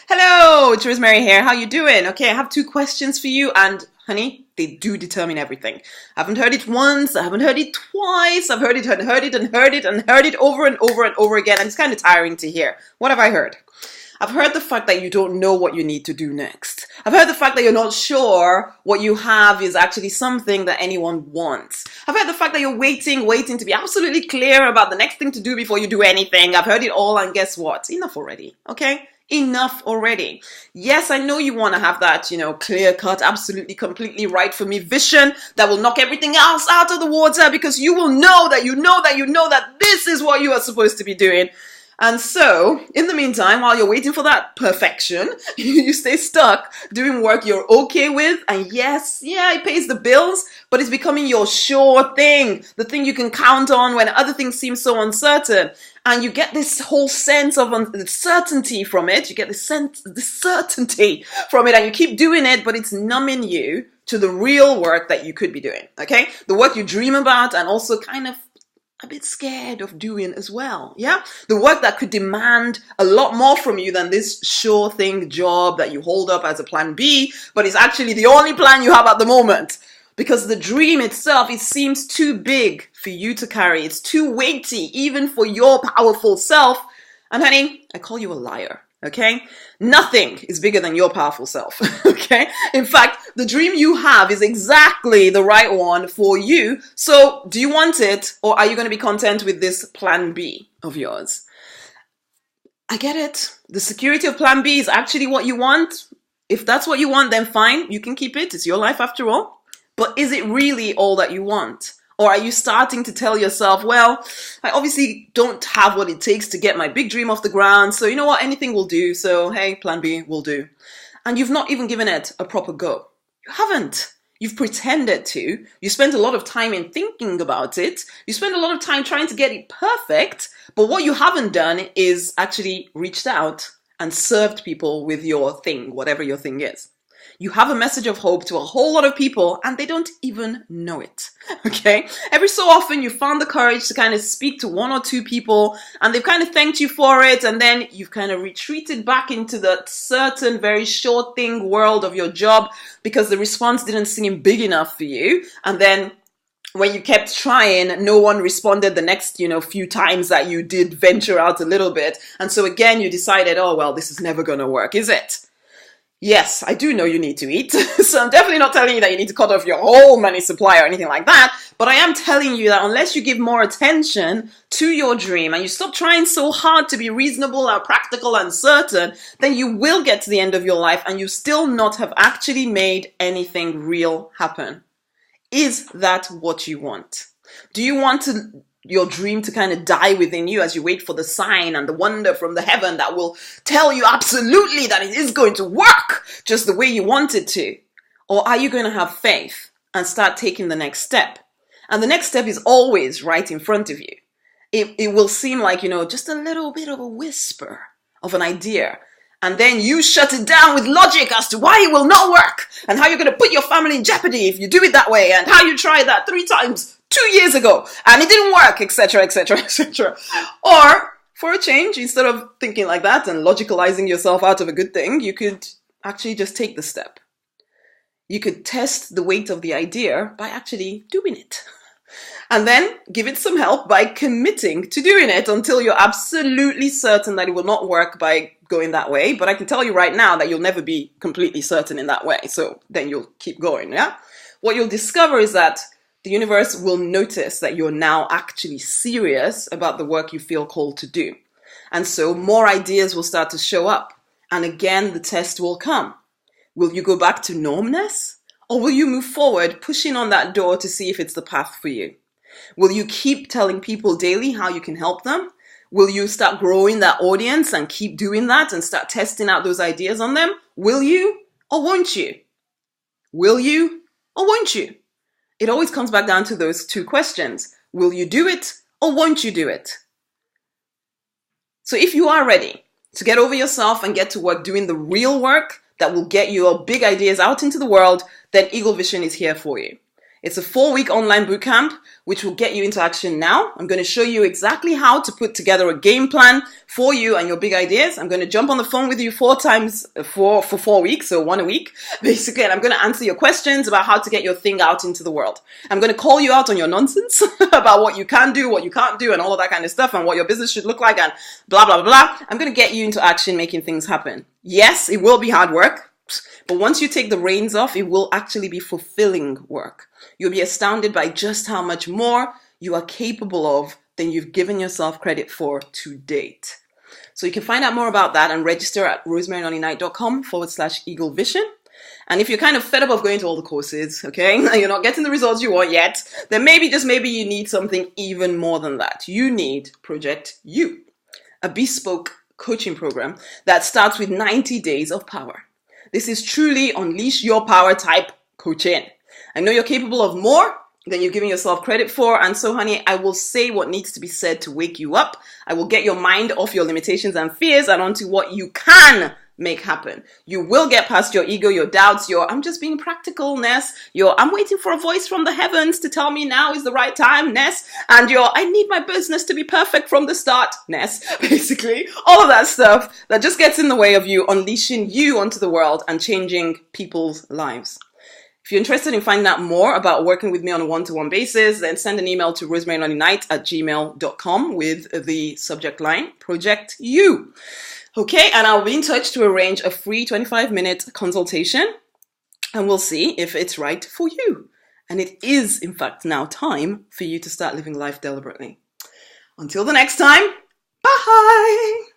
Hello, it's Rosemary here. How you doing? Okay, I have two questions for you, and honey, they do determine everything. I haven't heard it once, I haven't heard it twice, I've heard it and heard it and heard it and heard it over and over and over again, and it's kind of tiring to hear. What have I heard? I've heard the fact that you don't know what you need to do next. I've heard the fact that you're not sure what you have is actually something that anyone wants. I've heard the fact that you're waiting to be absolutely clear about the next thing to do before you do anything. I've heard it all, and guess what? Enough already, okay? Enough already. Yes, I know you want to have that, clear cut, absolutely, completely right for me vision that will knock everything else out of the water, because you will know that this is what you are supposed to be doing. And so, in the meantime, while you're waiting for that perfection, you stay stuck doing work you're okay with. And yes, it pays the bills, but it's becoming your sure thing, the thing you can count on when other things seem so uncertain. And you get this whole sense of uncertainty from it. You get this certainty from it, and you keep doing it, but it's numbing you to the real work that you could be doing, okay? The work you dream about and also kind of a bit scared of doing as well, yeah? The work that could demand a lot more from you than this sure thing job that you hold up as a plan B, but is actually the only plan you have at the moment. Because the dream itself, it seems too big for you to carry. It's too weighty, even for your powerful self. And honey, I call you a liar, okay? Nothing is bigger than your powerful self, okay? In fact, the dream you have is exactly the right one for you. So do you want it, or are you going to be content with this plan B of yours? I get it. The security of plan B is actually what you want. If that's what you want, then fine. You can keep it. It's your life after all. But is it really all that you want? Or are you starting to tell yourself, well, I obviously don't have what it takes to get my big dream off the ground, so you know what, anything will do, so hey, plan B will do. And you've not even given it a proper go. You haven't. You've pretended to. You spent a lot of time in thinking about it. You spent a lot of time trying to get it perfect, but what you haven't done is actually reached out and served people with your thing, whatever your thing is. You have a message of hope to a whole lot of people, and they don't even know it, okay? Every so often, you found the courage to kind of speak to one or two people, and they've kind of thanked you for it, and then you've kind of retreated back into that certain, very sure thing world of your job because the response didn't seem big enough for you, and then when you kept trying, no one responded the next, few times that you did venture out a little bit, and so again, you decided, oh, well, this is never going to work, is it? Yes, I do know you need to eat, so I'm definitely not telling you that you need to cut off your whole money supply or anything like that, but I am telling you that unless you give more attention to your dream and you stop trying so hard to be reasonable and practical and certain, then you will get to the end of your life and you still not have actually made anything real happen. Is that what you want? Do you want your dream to kind of die within you as you wait for the sign and the wonder from the heaven that will tell you absolutely that it is going to work just the way you want it to? Or are you going to have faith and start taking the next step? And the next step is always right in front of you. It will seem like, just a little bit of a whisper of an idea. And then you shut it down with logic as to why it will not work and how you're going to put your family in jeopardy if you do it that way and how you tried that 3 times 2 years ago and it didn't work, etc., etc., etc. Or, for a change, instead of thinking like that and logicalizing yourself out of a good thing, you could actually just take the step. You could test the weight of the idea by actually doing it. And then give it some help by committing to doing it until you're absolutely certain that it will not work by going that way. But I can tell you right now that you'll never be completely certain in that way. So then you'll keep going, yeah? What you'll discover is that the universe will notice that you're now actually serious about the work you feel called to do. And so more ideas will start to show up. And again, the test will come. Will you go back to normness? Or will you move forward, pushing on that door to see if it's the path for you? Will you keep telling people daily how you can help them? Will you start growing that audience and keep doing that and start testing out those ideas on them? Will you or won't you? Will you or won't you? It always comes back down to those two questions. Will you do it or won't you do it? So if you are ready to get over yourself and get to work doing the real work that will get your big ideas out into the world, then Eagle Vision is here for you. It's a 4-week online bootcamp, which will get you into action now. I'm going to show you exactly how to put together a game plan for you and your big ideas. I'm going to jump on the phone with you 4 times for 4 weeks, so 1 a week, basically, and I'm going to answer your questions about how to get your thing out into the world. I'm going to call you out on your nonsense about what you can do, what you can't do, and all of that kind of stuff, and what your business should look like, and blah, blah, blah. I'm going to get you into action, making things happen. Yes, it will be hard work. But once you take the reins off, it will actually be fulfilling work. You'll be astounded by just how much more you are capable of than you've given yourself credit for to date. So you can find out more about that and register at rosemarynonnyknight.com/Eagle Vision. And if you're kind of fed up of going to all the courses, okay, and you're not getting the results you want yet, then maybe, just maybe, you need something even more than that. You need Project You, a bespoke coaching program that starts with 90 days of power. This is truly unleash your power type coaching. I know you're capable of more than you're giving yourself credit for. And so, honey, I will say what needs to be said to wake you up. I will get your mind off your limitations and fears and onto what you can make happen. You will get past your ego, your doubts, your I'm just being practical-ness, your I'm waiting for a voice from the heavens to tell me now is the right time-ness, and your I need my business to be perfect from the start-ness, basically. All of that stuff that just gets in the way of you unleashing you onto the world and changing people's lives. If you're interested in finding out more about working with me on a one-to-one basis, then send an email to rosemarynonnyknight@gmail.com with the subject line, Project You. Okay, and I'll be in touch to arrange a free 25-minute consultation, and we'll see if it's right for you. And it is, in fact, now time for you to start living life deliberately. Until the next time, bye!